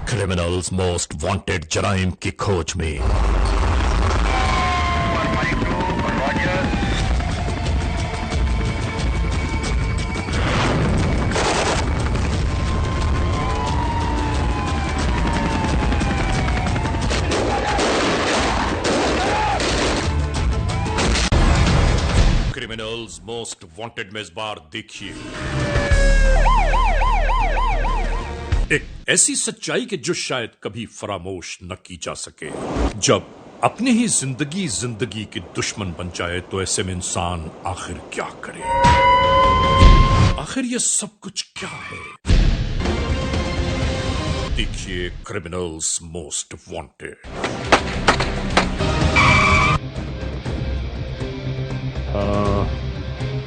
Criminals most wanted जराइम की खोज में क्रिमिनल्स मोस्ट वांटेड में इस बार देखिए एक ऐसी सच्चाई के जो शायद कभी फरामोश न की जा सके। जब अपनी ही जिंदगी के दुश्मन बन जाए तो ऐसे में इंसान आखिर क्या करे? आखिर ये सब कुछ क्या है? देखिए क्रिमिनल्स मोस्ट वांटेड।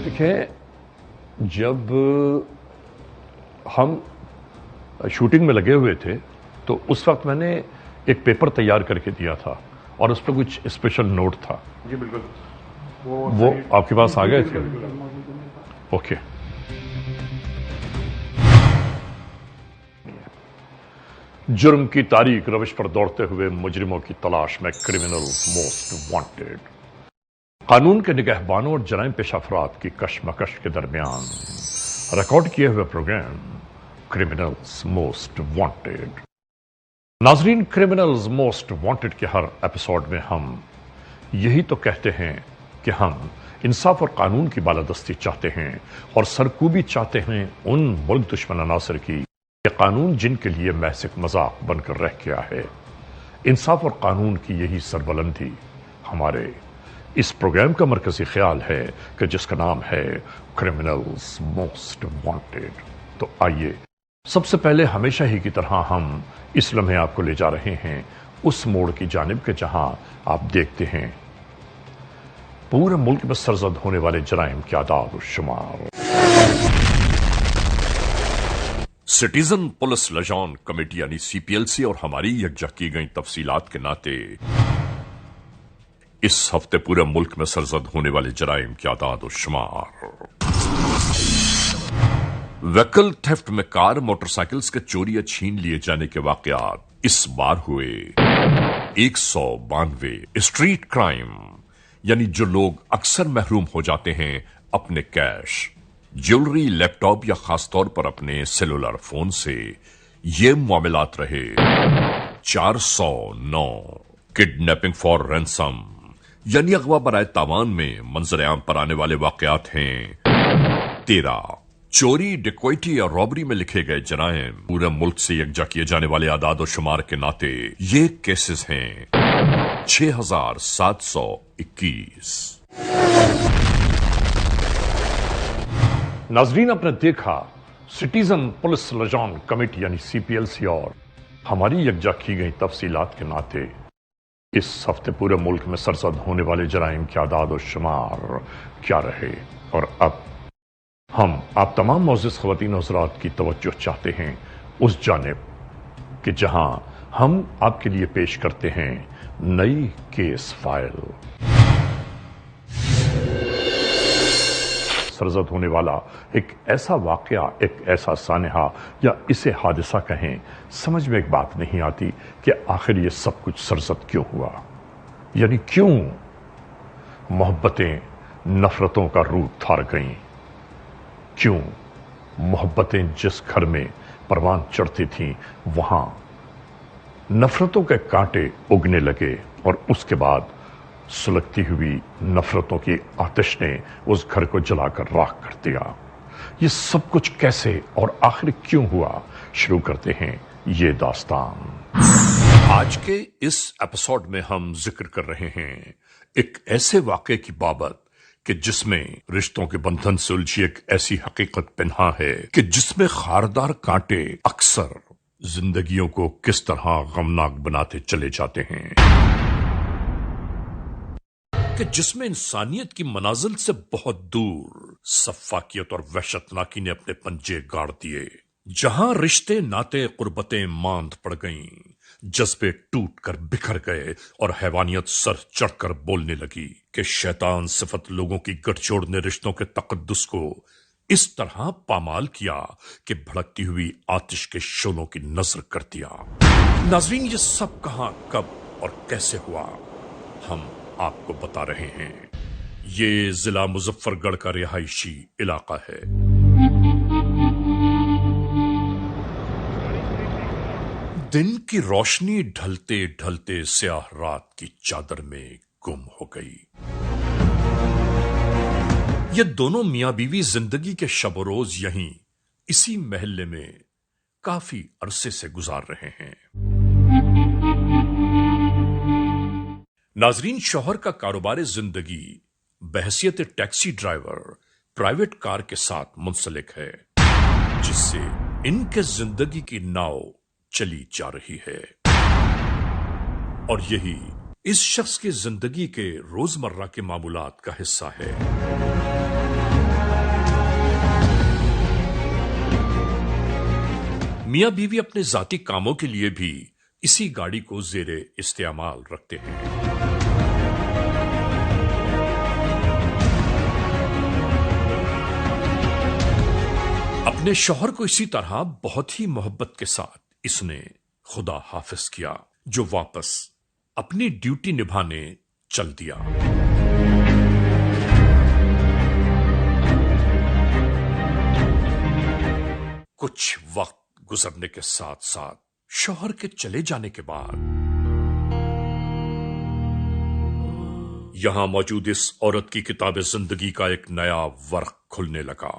देखिए, जब हम शूटिंग में लगे हुए थे तो उस वक्त मैंने एक पेपर तैयार करके दिया था और उस पर कुछ स्पेशल नोट था। जी बिल्कुल। वो आपके पास आ गए थे? ओके। जुर्म की तारीख रविश पर दौड़ते हुए मुजरिमों की तलाश में क्रिमिनल्स मोस्ट वांटेड। कानून के निगहबानों और जराइम पेशा अफराद की कशमकश के दरमियान रिकॉर्ड किए हुए प्रोग्राम क्रिमिनल्स मोस्ट वांटेड। नाजरीन, क्रिमिनल्स मोस्ट वांटेड के हर एपिसोड में हम यही तो कहते हैं कि हम इंसाफ और कानून की बालादस्ती चाहते हैं और सरकूबी चाहते हैं उन मुल्क दुश्मन अनासर की कि कानून जिनके लिए महज एक मजाक बनकर रह गया है। इंसाफ और कानून की यही सरबलंदी हमारे इस प्रोग्राम का मरकजी ख्याल है कि जिसका नाम है क्रिमिनल्स मोस्ट वांटेड। तो आइए, सबसे पहले हमेशा ही की तरह हम इस लम्हे आपको ले जा रहे हैं उस मोड़ की जानिब के जहां आप देखते हैं पूरे मुल्क में सरजद होने वाले जराइम के आदाद और शुमार। सिटीजन पुलिस लजान कमेटी यानी सीपीएलसी और हमारी यकजा की गई तफसीलात के नाते इस हफ्ते पूरे मुल्क में सरजद होने वाले जराइम के आदाद और शुमार। व्हीकल थेफ्ट में कार मोटरसाइकिल्स के चोरी या छीन लिए जाने के वाकयात इस बार हुए 192। स्ट्रीट क्राइम यानी जो लोग अक्सर महरूम हो जाते हैं अपने कैश, ज्वेलरी, लैपटॉप या खासतौर पर अपने सेलुलर फोन से, ये मामलात रहे 409। किडनैपिंग फॉर रैंसम यानी अगवा बराए तावान में मंजर आम पर आने वाले वाकयात हैं 13। चोरी, डिक्वाइटी या रॉबरी में लिखे गए जराइम पूरे मुल्क से यकजा किए जाने वाले आदाद और शुमार के नाते ये केसेस हैं 6721। नाजरीन, आपने देखा सिटीजन पुलिस लजान कमेटी यानी सीपीएलसी और हमारी यकजा की गई तफसीलात के नाते इस हफ्ते पूरे मुल्क में सरजद होने वाले जराइम के आदाद और शुमार क्या रहे। और अब हम आप तमाम मोअज़्ज़िज़ ख़वातीन और हज़रात की तवज्जो चाहते हैं उस जानिब कि जहां हम आपके लिए पेश करते हैं नई केस फाइल। सरजद होने वाला एक ऐसा वाकया, एक ऐसा सानहा या इसे हादसा कहें, समझ में एक बात नहीं आती कि आखिर ये सब कुछ सरजद क्यों हुआ। यानी क्यों मोहब्बतें नफरतों का रूप धार गईं, क्यों मोहब्बतें जिस घर में परवान चढ़ती थीं वहां नफरतों के कांटे उगने लगे और उसके बाद सुलगती हुई नफरतों की आतिश ने उस घर को जलाकर राख कर दिया। ये सब कुछ कैसे और आखिर क्यों हुआ? शुरू करते हैं ये दास्तान। आज के इस एपिसोड में हम जिक्र कर रहे हैं एक ऐसे वाक़े की बाबत कि जिसमें रिश्तों के बंधन से उलझी एक ऐसी हकीकत पिन्हा है कि जिसमें खारदार कांटे अक्सर जिंदगियों को किस तरह गमनाक बनाते चले जाते हैं, कि जिसमें इंसानियत की मनाजिल से बहुत दूर सफाकियत और वहशतनाकी ने अपने पंजे गाड़ दिए, जहां रिश्ते, नाते, कुर्बतें मांद पड़ गईं, जज्बे टूट कर बिखर गए और हैवानियत सर चढ़कर बोलने लगी कि शैतान सिफत लोगों की गठजोड़ ने रिश्तों के तकद्दुस को اس طرح پامال کیا کہ بھڑکتی ہوئی آتش کے شعلوں کی نظر کر دیا۔ ناظرین، یہ سب کہاں، کب اور کیسے ہوا، ہم آپ کو بتا رہے ہیں۔ یہ ضلع مظفر گڑھ کا رہائشی علاقہ ہے۔ دن کی روشنی ڈھلتے ڈھلتے سیاہ رات کی چادر میں گم ہو گئی۔ یہ دونوں میاں بیوی زندگی کے شب و روز یہیں اسی محلے میں کافی عرصے سے گزار رہے ہیں۔ ناظرین، شوہر کا کاروبار زندگی بحیثیت ٹیکسی ڈرائیور پرائیویٹ کار کے ساتھ منسلک ہے، جس سے ان کے زندگی کی ناؤ چلی جا رہی ہے، اور یہی اس شخص کی زندگی کے روزمرہ کے معمولات کا حصہ ہے۔ میاں بیوی اپنے ذاتی کاموں کے لیے بھی اسی گاڑی کو زیر استعمال رکھتے ہیں۔ اپنے شوہر کو اسی طرح بہت ہی محبت کے ساتھ اس نے خدا حافظ کیا، جو واپس اپنی ڈیوٹی نبھانے چل دیا۔ کچھ وقت گزرنے کے ساتھ ساتھ شوہر کے چلے جانے کے بعد یہاں موجود اس عورت کی کتاب زندگی کا ایک نیا ورق کھلنے لگا۔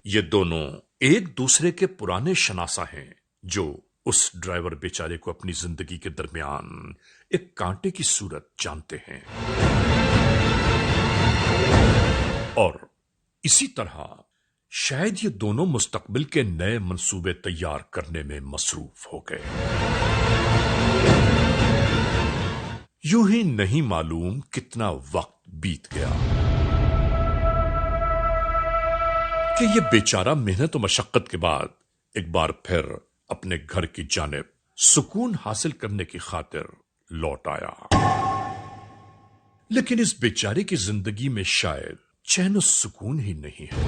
یہ دونوں ایک دوسرے کے پرانے شناسا ہیں، جو اس ڈرائیور بیچارے کو اپنی زندگی کے درمیان ایک کانٹے کی صورت جانتے ہیں، اور اسی طرح شاید یہ دونوں مستقبل کے نئے منصوبے تیار کرنے میں مصروف ہو گئے۔ یوں ہی نہیں معلوم کتنا وقت بیت گیا کہ یہ بیچارہ محنت و مشقت کے بعد ایک بار پھر اپنے گھر کی جانب سکون حاصل کرنے کی خاطر لوٹ آیا۔ لیکن اس بیچارے کی زندگی میں شاید چین و سکون ہی نہیں ہے۔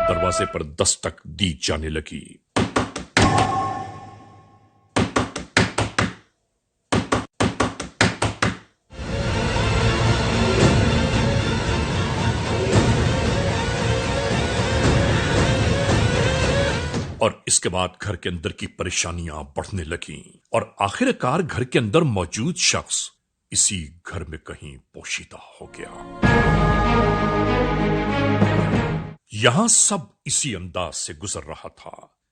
دروازے پر دستک دی جانے لگی۔ اور اس کے بعد گھر کے اندر کی پریشانیاں بڑھنے لگیں، اور آخر کار گھر کے اندر موجود شخص اسی گھر میں کہیں پوشیدہ ہو گیا۔ یہاں سب اسی انداز سے گزر رہا تھا،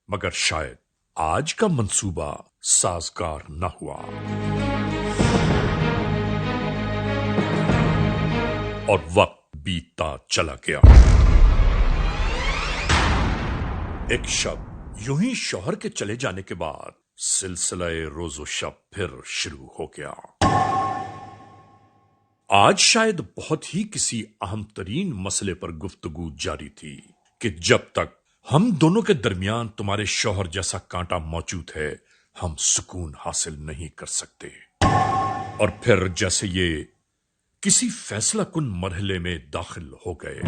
مگر شاید آج کا منصوبہ سازگار نہ ہوا، اور وقت بیتتا چلا گیا۔ ایک شب یوں ہی شوہر کے چلے جانے کے بعد سلسلہ روز و شب پھر شروع ہو گیا۔ آج شاید بہت ہی کسی اہم ترین مسئلے پر گفتگو جاری تھی کہ جب تک ہم دونوں کے درمیان تمہارے شوہر جیسا کانٹا موجود ہے، ہم سکون حاصل نہیں کر سکتے۔ اور پھر جیسے یہ کسی فیصلہ کن مرحلے میں داخل ہو گئے۔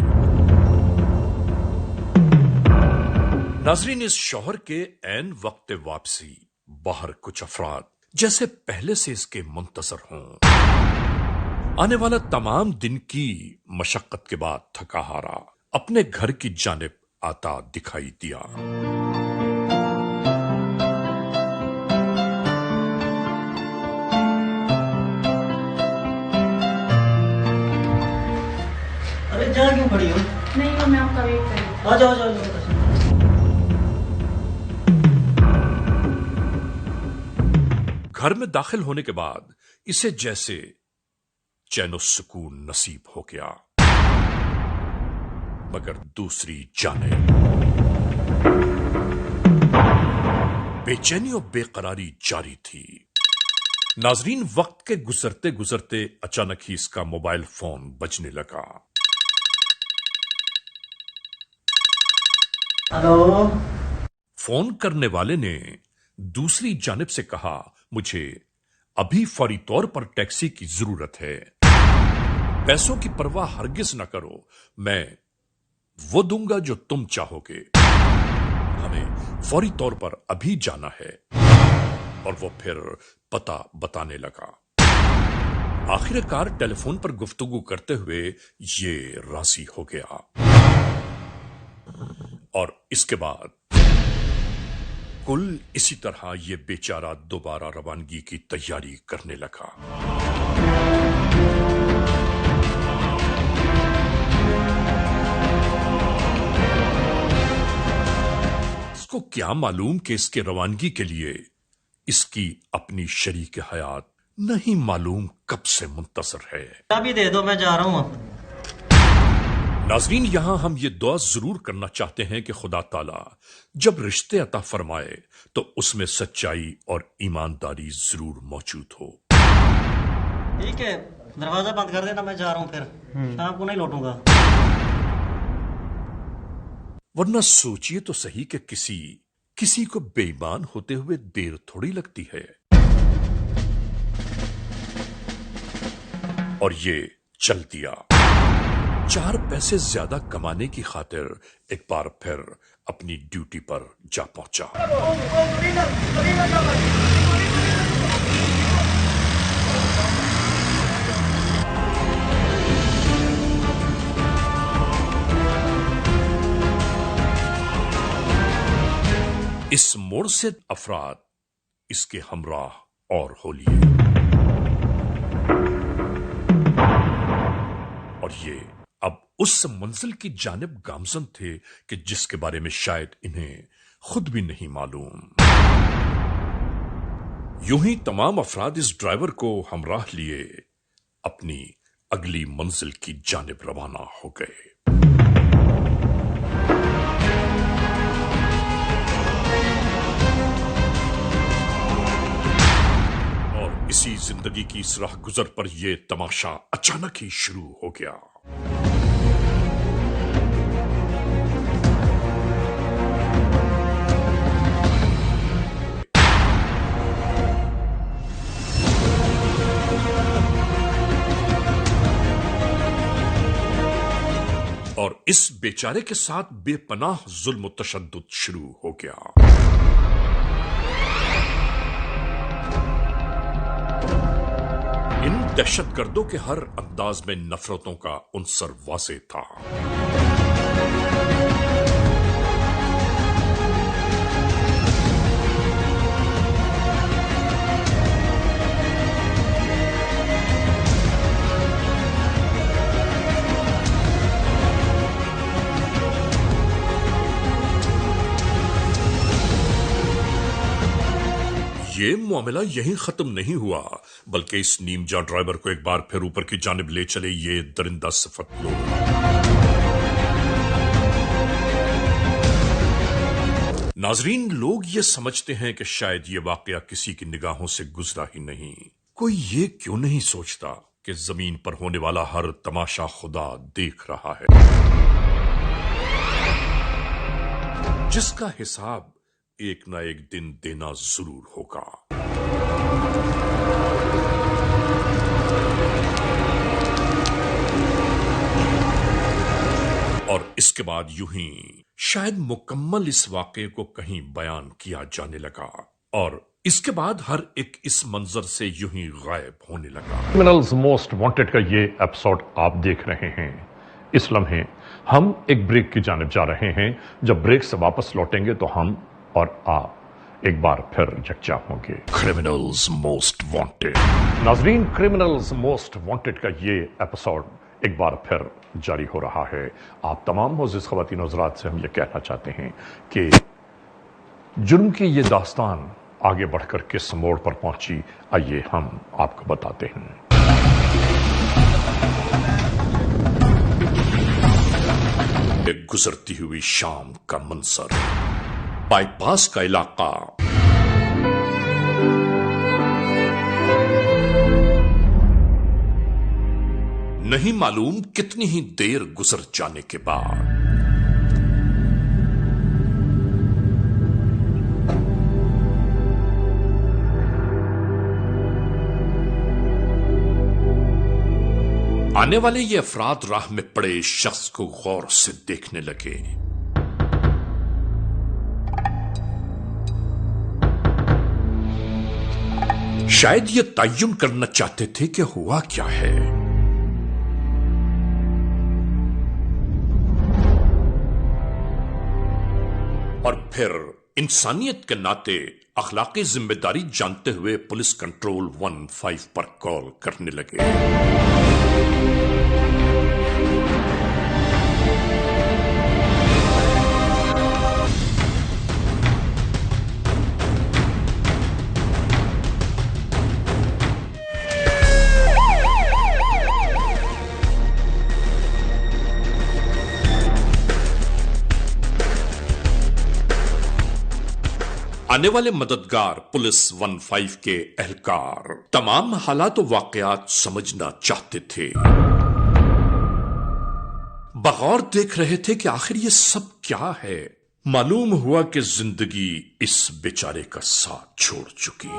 ناظرین، اس شوہر کے عین وقت واپسی باہر کچھ افراد جیسے پہلے سے اس کے منتظر ہوں، آنے والا تمام دن کی مشقت کے بعد تھکا ہارا اپنے گھر کی جانب آتا دکھائی دیا۔ ارے جہاں کیوں کھڑی ہو؟ نہیں، میں آپ کا ویٹ کر رہی ہوں۔ آ جاؤ۔ گھر میں داخل ہونے کے بعد اسے جیسے چین و سکون نصیب ہو گیا، مگر دوسری جانب بے چینی اور بے قراری جاری تھی۔ नाजरीन, वक्त के गुजरते गुजरते अचानक ही इसका मोबाइल फोन बजने लगा। हेलो। फोन करने वाले ने दूसरी जानिब से कहा, मुझे अभी फौरी तौर पर टैक्सी की जरूरत है। पैसों की परवाह हरगिज न करो, मैं वो दूंगा जो तुम चाहोगे। हमें फौरी तौर पर अभी जाना है। और वो फिर पता बताने लगा। आखिरकार टेलीफोन पर गुफ्तगू करते हुए ये राजी हो गया और इसके बाद कुल इसी तरह ये बेचारा दोबारा रवानगी की तैयारी करने लगा। इसको क्या मालूम कि इसके रवानगी के लिए इसकी अपनी शरीक हयात नहीं मालूम कब से मुंतजर है। चाबी दे दो, मैं जा रहा हूं। नाजरीन, यहां हम ये दुआ जरूर करना चाहते हैं कि खुदा ताला जब रिश्ते अता फरमाए तो उसमें सच्चाई और ईमानदारी जरूर मौजूद हो। ठीक है, दरवाजा बंद कर देना, मैं जा रहा हूं। फिर शाम को नहीं लौटूंगा। वरना सोचिए तो सही कि किसी को बेईमान होते हुए देर थोड़ी लगती है। और ये चल दिया। 4 पैसे ज्यादा कमाने की खातिर एक बार फिर अपनी ड्यूटी पर जा पहुंचा। इस मोड़ से अफराद इसके हमराह और हो लिए और ये अब उस मंजिल की जानिब गामजन थे कि जिसके बारे में शायद इन्हें खुद भी नहीं मालूम। यूं ही तमाम अफराद इस ड्राइवर को हमराह लिए अपनी अगली मंजिल की जानिब रवाना हो गए। इसी जिंदगी की इस राह गुजर पर यह तमाशा अचानक ही शुरू हो गया। और इस बेचारे के साथ बेपनाह जुल्म तशद्दुद शुरू हो गया। इन दहशतगर्दों के हर अंदाज में नफरतों का उनसर वाज़े था। ये मामला यहीं खत्म नहीं हुआ, बल्कि इस नीमजा ड्राइवर को एक बार फिर ऊपर की जानिब ले चले ये दरिंदा सिफत लोग। नाजरीन, लोग ये समझते हैं कि शायद ये वाकया किसी की निगाहों से गुजरा ही नहीं। कोई ये क्यों नहीं सोचता कि जमीन पर होने वाला हर तमाशा खुदा देख रहा है, जिसका हिसाब एक ना एक दिन देना जरूर होगा। और इसके बाद यूं ही शायद मुकम्मल इस वाकये को कहीं बयान किया जाने लगा और इसके बाद हर एक इस मंजर से यूं ही गायब होने लगा। क्रिमिनल्स मोस्ट वांटेड का ये एपिसोड आप देख रहे हैं। इस लम्हे हम एक ब्रेक की जानिब जा रहे हैं। जब ब्रेक से वापस लौटेंगे तो हम और आप एक बार फिर यकजा होंगे। Criminals most wanted. नाजरीन, क्रिमिनल्स मोस्ट वांटेड का ये एपिसोड एक बार फिर जारी हो रहा है। आप तमाम मोअज़्ज़िज़ ख़वातीन हज़रात से हम ये कहना चाहते हैं कि जुर्म की ये दास्तान आगे बढ़कर किस मोड़ पर पहुंची, आइए हम आपको बताते हैं। एक गुजरती हुई शाम का मंजर, बाईपास का इलाका। نہیں معلوم کتنی ہی دیر گزر جانے کے بعد آنے والے یہ افراد راہ میں پڑے شخص کو غور سے دیکھنے لگے. شاید یہ تعین کرنا چاہتے تھے کہ ہوا کیا ہے. اور پھر انسانیت کے ناطے اخلاقی ذمہ داری جانتے ہوئے پولیس کنٹرول 15 پر کال کرنے لگے. آنے والے مددگار پولیس 15 کے اہلکار تمام حالات و واقعات سمجھنا چاہتے تھے. بغور دیکھ رہے تھے کہ آخر یہ سب کیا ہے. معلوم ہوا کہ زندگی اس بیچارے کا ساتھ چھوڑ چکی.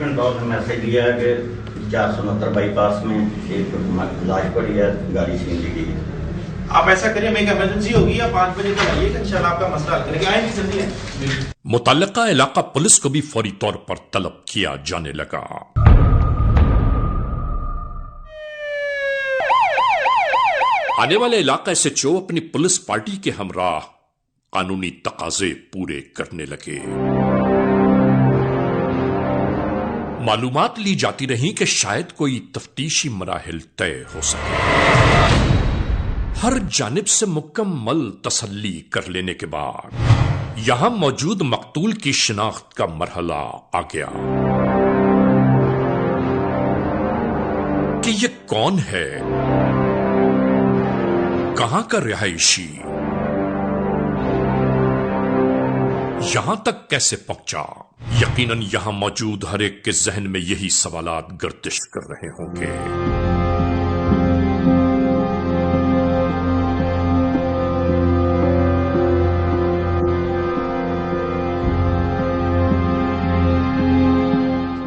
کنٹرول نے میسج دیا ہے کہ 469 بائی پاس میں ایک لاش پڑی ہے, گاڑی چھین لی گئی ہے. آپ ایسا کریں, میں ایک ایمرجنسی ہوگی, آپ 5 بجے تک آئیے گا, انشاءاللہ آپ کا مسئلہ حل کریں گے. آئیں جلدی ہیں. متعلقہ علاقہ پولیس کو بھی فوری طور پر طلب کیا جانے لگا. آنے والے علاقہ SHO اپنی پولیس پارٹی کے ہمراہ قانونی تقاضے پورے کرنے لگے. معلومات لی جاتی رہیں کہ شاید کوئی تفتیشی مراحل طے ہو سکے. ہر جانب سے مکمل تسلی کر لینے کے بعد یہاں موجود مقتول کی شناخت کا مرحلہ آ گیا کہ یہ کون ہے, کہاں کا رہائشی, یہاں تک کیسے پہنچا. یقیناً یہاں موجود ہر ایک کے ذہن میں یہی سوالات گردش کر رہے ہوں گے.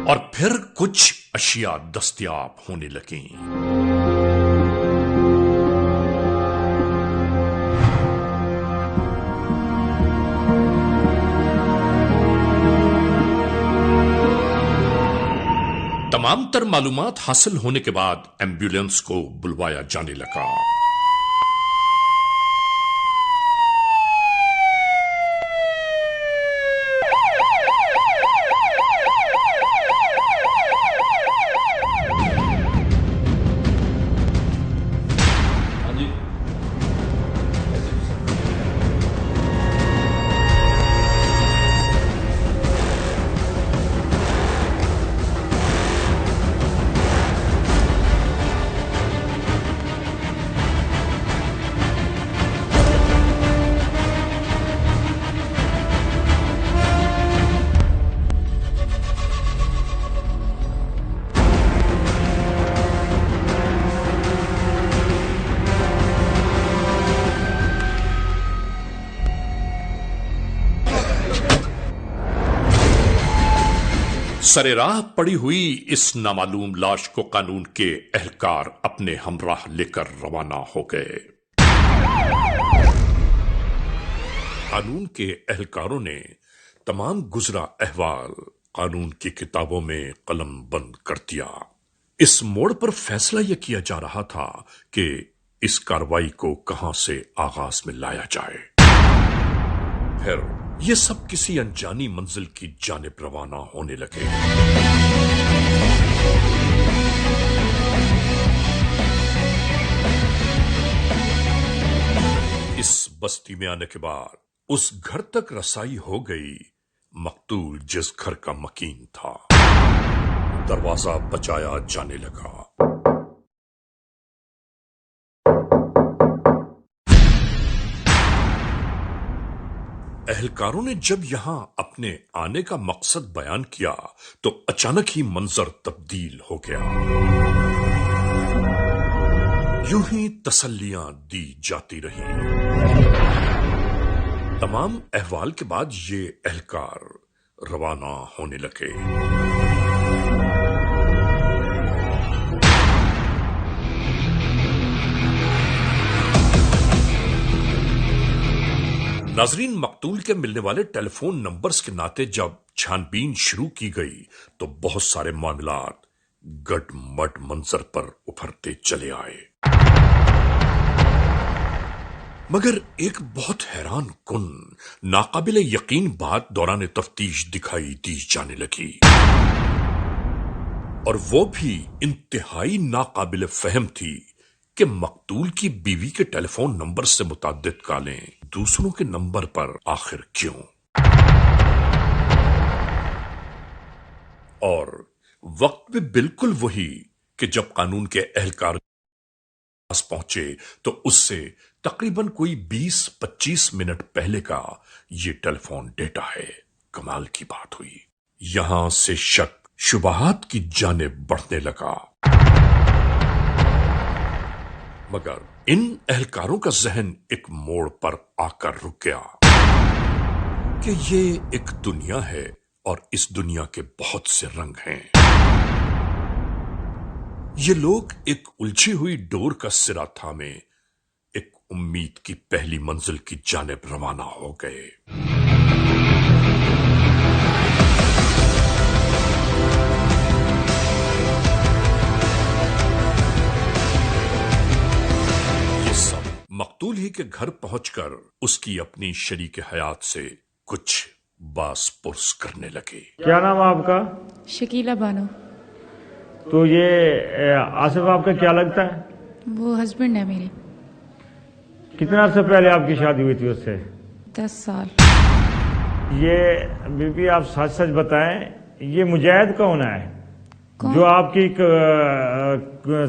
اور پھر کچھ اشیاء دستیاب ہونے لگیں. تمام تر معلومات حاصل ہونے کے بعد ایمبولینس کو بلوایا جانے لگا. سر راہ پڑی ہوئی اس نامعلوم لاش کو قانون کے اہلکار اپنے ہمراہ لے کر روانہ ہو گئے. قانون کے اہلکاروں نے تمام گزرا احوال قانون کی کتابوں میں قلم بند کر دیا. اس موڑ پر فیصلہ یہ کیا جا رہا تھا کہ اس کارروائی کو کہاں سے آغاز میں لایا جائے. پھر یہ سب کسی انجانی منزل کی جانب روانہ ہونے لگے. اس بستی میں آنے کے بعد उस घर तक रसाई हो गई। मकतूल जिस घर का मकीन था, दरवाजा बजाया जाने लगा। एहलकारों ने जब यहां अपने आने का मकसद बयान किया तो अचानक ही मंजर तब्दील हो गया। यूं ही तसल्लियां दी जाती रहीं। तमाम अहवाल के बाद ये एहलकार रवाना होने लगे। नाजरीन, मकतूल के मिलने वाले टेलीफोन नंबर्स के नाते जब छानबीन शुरू की गई तो बहुत सारे मामलात गटमट मंजर पर उभरते चले आए। मगर एक बहुत हैरान कुन, नाकाबिले यकीन बात दौरान तफ्तीश दिखाई दी जाने लगी, और वो भी इंतहाई नाकाबिले फहम थी कि मकतूल की बीवी के टेलीफोन नंबर से मुताद्दिद कॉलें दूसरों के नंबर पर आखिर क्यों? और वक्त भी बिल्कुल वही कि जब कानून के एहलकार पास पहुंचे तो उससे तकरीबन कोई 20-25 मिनट पहले का ये टेलीफोन डेटा है। कमाल की बात हुई। यहां से शक शुबहात की जानिब बढ़ने लगा, मगर इन एहलकारों का जहन एक मोड़ पर आकर रुक गया कि ये एक दुनिया है और इस दुनिया के बहुत से रंग हैं। ये लोग एक उलझी हुई डोर का सिरा थामे एक उम्मीद की पहली मंजिल की जानिब रवाना हो गए। मकतूल ही के घर पहुंचकर उसकी अपनी शरीक हयात से कुछ बास पुरस करने लगे। क्या नाम है आपका? शकीला बानो। तो ये आसिफ आपका क्या लगता है? वो हस्बैंड है मेरे। कितना अर्से पहले आपकी शादी हुई थी उससे? 10 साल। ये बीबी आप सच सच बताएं, ये मुजाहिद कौन है? कौन? जो आपकी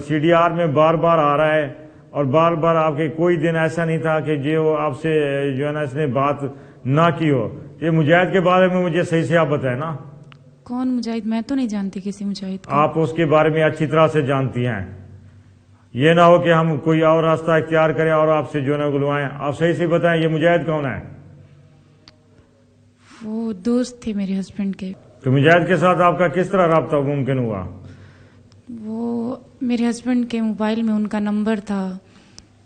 CDR में बार बार आ रहा है और बार बार आपके कोई दिन ऐसा नहीं था कि जो आपसे जो है ना इसने बात ना की हो। ये मुजाहिद के बारे में मुझे सही से आप बताएं ना। कौन मुजाहिद? मैं तो नहीं जानती किसी मुजाहिद को। आप उसके बारे में अच्छी तरह से जानती हैं। ये ना हो कि हम कोई और रास्ता इख्तियार करें और आपसे जो ना बुलवाएं। आप सही से बताएं, ये मुजाहिद कौन है? वो दोस्त थे मेरे हस्बैंड के। तो मुजाहिद के साथ आपका किस तरह राब्ता मुमकिन हुआ? वो मेरे हस्बैंड के मोबाइल में उनका नंबर था,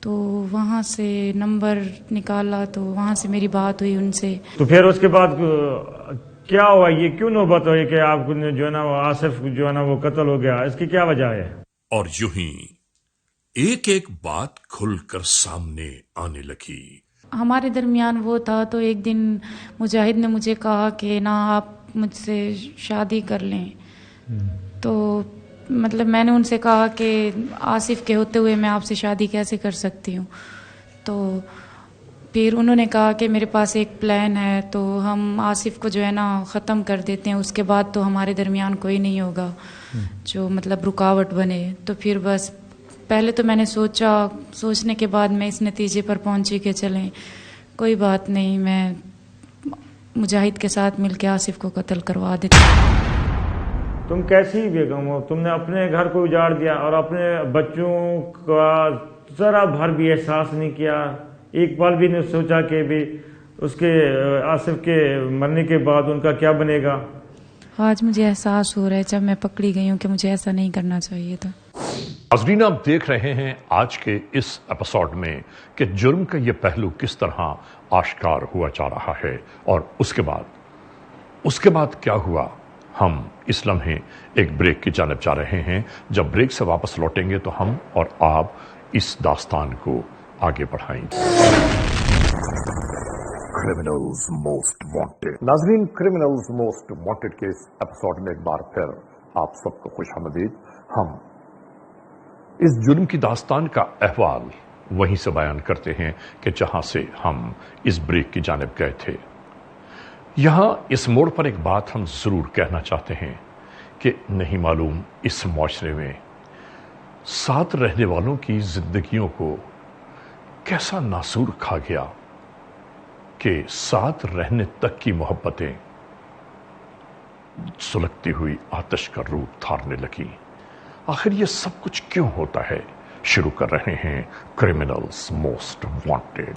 तो वहाँ से नंबर निकाला, तो वहाँ से मेरी बात हुई उनसे। तो फिर उसके बाद क्या हुआ? ये क्यों नौबत हुई कि आप जो है ना आसिफ जो है ना वो कत्ल हो गया? इसकी क्या वजह है? और यूं ही एक एक बात खुलकर सामने आने लगी। हमारे दरमियान वो था, तो एक दिन मुजाहिद ने मुझे कहा कि ना आप मुझसे शादी कर लें। तो मतलब मैंने उनसे कहा कि आसिफ के होते हुए मैं आपसे शादी कैसे कर सकती हूँ। तो फिर उन्होंने कहा कि मेरे पास एक प्लान है, तो हम आसिफ को जो है ना ख़त्म कर देते हैं, उसके बाद तो हमारे दरमियान कोई नहीं होगा जो मतलब रुकावट बने। तो फिर बस पहले तो मैंने सोचने के बाद मैं इस नतीजे पर पहुंची कि चलें कोई बात नहीं, मैं मुजाहिद के साथ मिलकर आसिफ को कत्ल करवा देती। तुम कैसी बेगम हो? तुमने अपने घर को उजाड़ दिया और अपने बच्चों का जरा भर भी एहसास नहीं किया। एक पल भी नहीं सोचा कि भी उसके आसिफ के मरने के बाद उनका क्या बनेगा। आज मुझे एहसास हो रहा है जब मैं पकड़ी गई हूँ कि मुझे ऐसा नहीं करना चाहिए था। नाज़रीन, आप देख रहे हैं आज के इस एपिसोड में कि जुर्म का ये पहलू किस तरह आश्कार हुआ जा रहा है और उसके बाद क्या हुआ। हम इस लम्हे एक ब्रेक की जानिब जा रहे हैं। जब ब्रेक से वापस लौटेंगे तो हम और आप इस दास्तान को आगे बढ़ाएंगे। Criminals most wanted. नाज़रीन, क्रिमिनल्स मोस्ट वांटेड के इस एपिसोड में एक बार फिर आप सबको खुशामदीद। हम इस जुर्म की दास्तान का अहवाल वहीं से बयान करते हैं कि जहां से हम इस ब्रेक की जानिब गए थे। यहां इस मोड़ पर एक बात हम जरूर कहना चाहते हैं कि नहीं मालूम इस मुआशरे में साथ रहने वालों की जिंदगियों को कैसा नासूर खा गया कि साथ रहने तक की मोहब्बतें सुलगती हुई आतिश का रूप धारने लगी। आखिर ये सब कुछ क्यों होता है? शुरू कर रहे हैं क्रिमिनल्स मोस्ट वांटेड।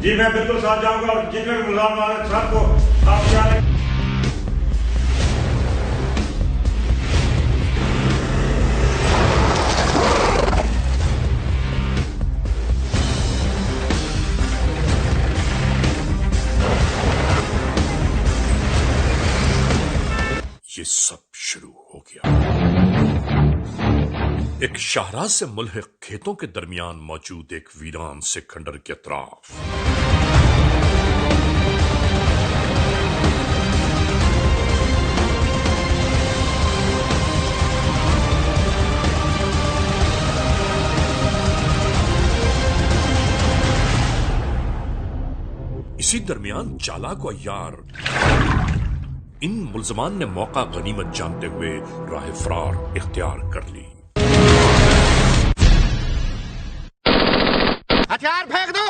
जी मैं बिल्कुल साथ जाऊंगा और जितने भी मुलाजिम वाले सबको आप जाने। ये सब शुरू हो गया एक शाहराह से मुल्हिक खेतों के दरमियान मौजूद एक वीरान से खंडर के अतराफ। इसी दरमियान चालाक व यार इन मुल्जमान ने मौका गनीमत जानते हुए राह फरार इख्तियार कर ली। हथियार फेंक दो।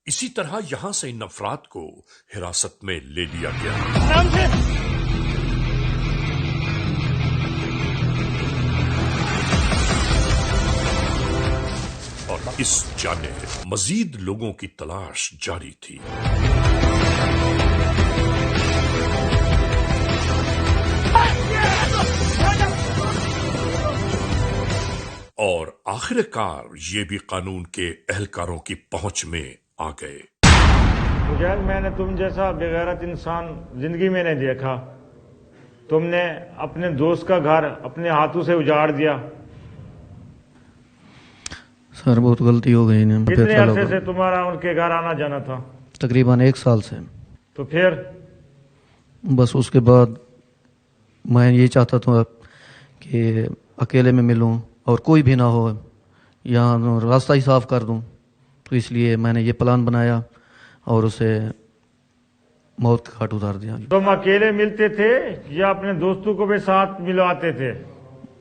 इसी तरह यहां से इन अफराद को हिरासत में ले लिया गया। और इस जानिब मजीद लोगों की तलाश जारी थी। और आखिरकार ये भी कानून के एहलकारों की पहुंच में आ गए। मुजाहिद, मैंने तुम जैसा बेगैरत इंसान जिंदगी में नहीं देखा। तुमने अपने दोस्त का घर अपने हाथों से उजाड़ दिया। सर बहुत गलती हो गई। कितने अरसे से तुम्हारा उनके घर आना जाना था? तकरीबन 1 साल से। तो फिर बस उसके बाद मैं ये चाहता था कि अकेले में मिलूं और कोई भी ना हो, यहाँ रास्ता ही साफ कर दूं। तो इसलिए मैंने ये प्लान बनाया और उसे मौत का घाट उतार दिया। तुम अकेले मिलते थे या अपने दोस्तों को भी साथ मिलवाते थे?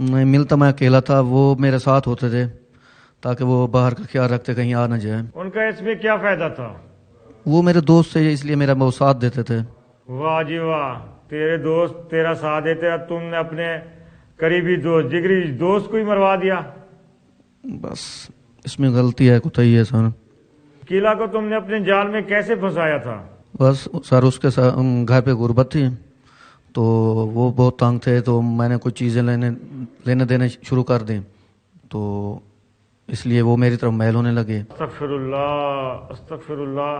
नहीं, मिलता मैं अकेला था, वो मेरे साथ होते थे ताकि वो बाहर का ख्याल रखते कहीं आ ना जाए। उनका इसमें क्या फायदा था? वो मेरे दोस्त थे इसलिए मेरा वो साथ देते थे। वाह जी वाह, तेरे दोस्त तेरा साथ देते और तुमने अपने करीबी दोस्त जिगरी दोस्त को ही मरवा दिया। बस इसमें गलती है कोताही है सर। किला को तुमने अपने जाल में कैसे फंसाया था? बस सर उसके साथ घर पे गुर्बत थी तो वो बहुत तंग थे, तो मैंने कुछ चीज़ें लेने देने शुरू कर दी, तो इसलिए वो मेरी तरफ मैल होने लगे। अस्तगफिरुल्लाह अस्तगफिरुल्लाह।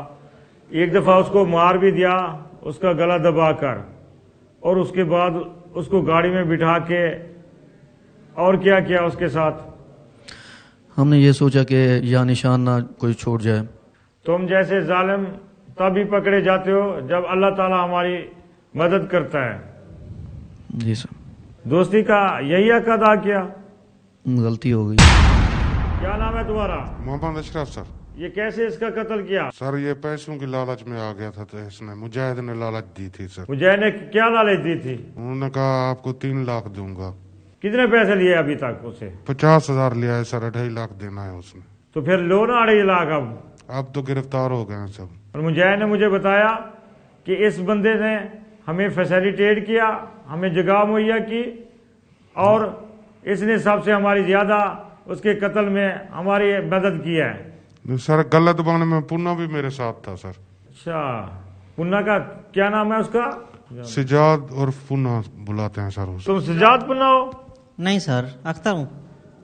एक दफा उसको मार भी दिया, उसका गला दबाकर, और उसके बाद उसको गाड़ी में बिठा के और क्या किया उसके साथ? हमने ये सोचा कि यहाँ निशान ना कोई छोड़ जाए। तुम जैसे जालिम तभी पकड़े जाते हो जब अल्लाह ताला हमारी मदद करता है। जी सर। दोस्ती का यही हक अदा किया। गलती हो गई। क्या नाम है तुम्हारा? मोहम्मद अशरफ सर। ये कैसे इसका कत्ल किया? सर ये पैसों की लालच में आ गया था, तो इसने मुजाहिद ने लालच दी थी सर। मुजाहिद ने क्या लालच दी थी? उन्होंने कहा आपको 3 लाख दूंगा। कितने पैसे लिए अभी तक उसे? 50,000 लिया है सर, 2.5 लाख देना है उसने। तो फिर लो ना 2.5 लाख। अब तो गिरफ्तार हो गए हैं सब। और मुजाहिद ने मुझे बताया कि इस बंदे ने हमें फैसिलिटेट किया, हमें जगह मुहैया की, और इसने सबसे हमारी ज्यादा उसके कत्ल में हमारी मदद की है। सर गलत बाने में पुन्ना भी मेरे साथ था सर। अच्छा, पुन्ना का क्या नाम है उसका? सिजाद और पुना बुलाते हैं सर उसे। तुम सजाद पुन्ना हो? नहीं सर, अख्तर हूँ।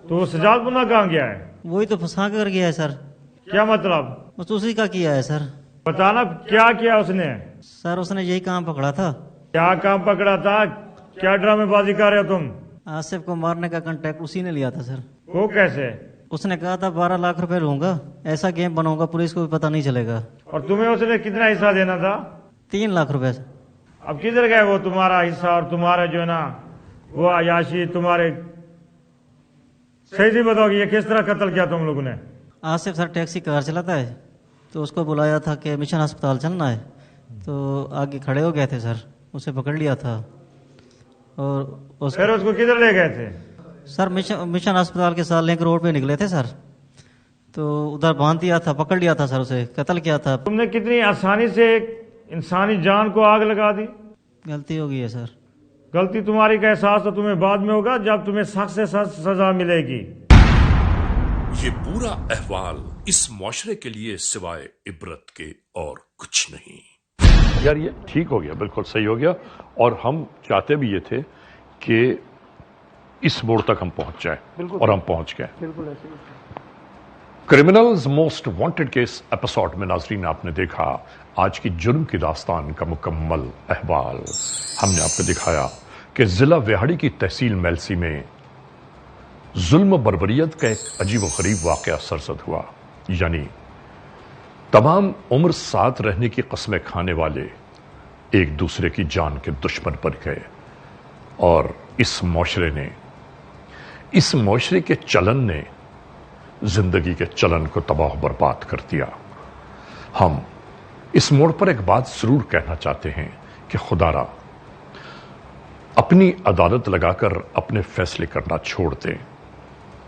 तो वो सजाद पुन्ना कहाँ गया है? वही तो फंसा कर गया है सर। क्या मतलब? बस उसी का किया है सर। बताना क्या किया उसने? सर उसने यही काम पकड़ा था। क्या काम पकड़ा था? क्या ड्रामेबाजी कर रहे हो तुम? आसिफ को मारने का कांटेक्ट उसी ने लिया था सर। वो कैसे? उसने कहा था 12 लाख रुपए लूंगा, ऐसा गेम बनाऊंगा पुलिस को भी पता नहीं चलेगा। और तुम्हें उसने कितना हिस्सा देना था? 3 लाख रुपए। अब किधर गए वो तुम्हारा हिस्सा और तुम्हारा जो है ना वो अयाशी तुम्हारे? सही से बताओ कि ये किस तरह कत्ल किया तुम लोगों ने? आसिफ सर टैक्सी कार चलाता है, तो उसको बुलाया था कि मिशन अस्पताल चलना है, तो आगे खड़े हो गए थे सर, उसे पकड़ लिया था। और फिर उसको किधर ले गए थे? सर मिशन अस्पताल के साथ लिंक रोड पे निकले थे सर, तो उधर बांध दिया था, पकड़ लिया था सर, उसे कत्ल किया था। तुमने कितनी आसानी से एक इंसानी जान को आग लगा दी? गलती हो गई है सर। गलती तुम्हारी का एहसास तो तुम्हें बाद में होगा जब तुम्हें सख्त से सख्त सजा मिलेगी। ये पूरा अहवाल इस मुआशरे के लिए सिवाय इबरत के और कुछ नहीं। यार ये ठीक हो गया, बिल्कुल सही हो गया, और हम चाहते भी ये थे कि इस मोड़ तक हम पहुंच जाए, और हम पहुंच गए। क्रिमिनल्स मोस्ट वांटेड के इस एपिसोड में नाजरीन आपने देखा आज की जुर्म की दास्तान का मुकम्मल अहवाल। हमने आपको दिखाया कि जिला विहाड़ी की तहसील मेलसी में जुल्म बर्बरियत का एक अजीब व गरीब वाकया सरजद हुआ, यानी तमाम उम्र साथ रहने की कस्में खाने वाले एक दूसरे की जान के दुश्मन बन गए, और इस मुआशरे के चलन ने जिंदगी के चलन को तबाह बर्बाद कर दिया। हम इस मोड़ पर एक बात जरूर कहना चाहते हैं कि खुदारा अपनी अदालत लगाकर अपने फैसले करना छोड़ दें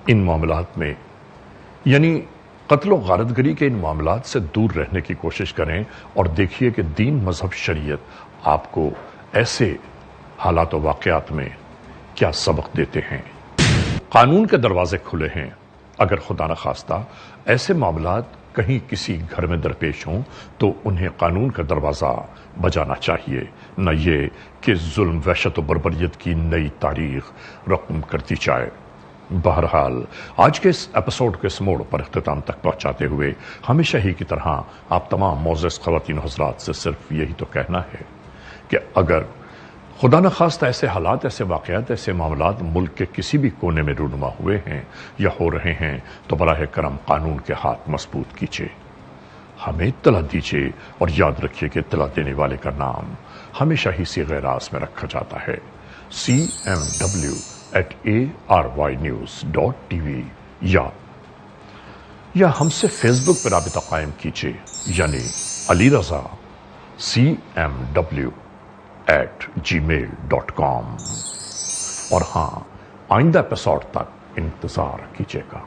इन मामलात में, यानी कत्ल व गारतगरी के इन मामलात से दूर रहने की कोशिश करें, और देखिए कि दीन मजहब शरीयत आपको ऐसे हालात व वाकयात में क्या सबक देते हैं। कानून के दरवाजे खुले हैं, अगर खुदा न खास्ता ऐसे मामलात कहीं किसी घर में दरपेश हों तो उन्हें कानून का दरवाज़ा बजाना चाहिए, न ये कि जुल्म वहशत व बर्बरियत की नई तारीख रकम करती जाए। बहरहाल आज के इस एपिसोड के इस मोड़ पर इख्तिताम तक पहुंचाते हुए हमेशा ही की तरह आप तमाम मोअज़्ज़ज़ ख़वातीन व हज़रात से सिर्फ यही तो कहना है कि अगर खुदा न खास्ता ऐसे हालात, ऐसे वाक़यात, ऐसे मामलात मुल्क के किसी भी कोने में रूनुमा हुए हैं या हो रहे हैं तो बराह करम कानून के हाथ मजबूत कीजिए, हमें इत्तला दीजिए, और याद रखिए कि इत्तला देने वाले का नाम हमेशा ही सीग़े राज़ में रखा जाता है, cmw@arYnews.tv, या हमसे फेसबुक पर राबिता कायम कीजिए, यानी अली रज़ा cmw@gmail.com। और हाँ, आइंदा एपिसोड तक इंतजार कीजिएगा।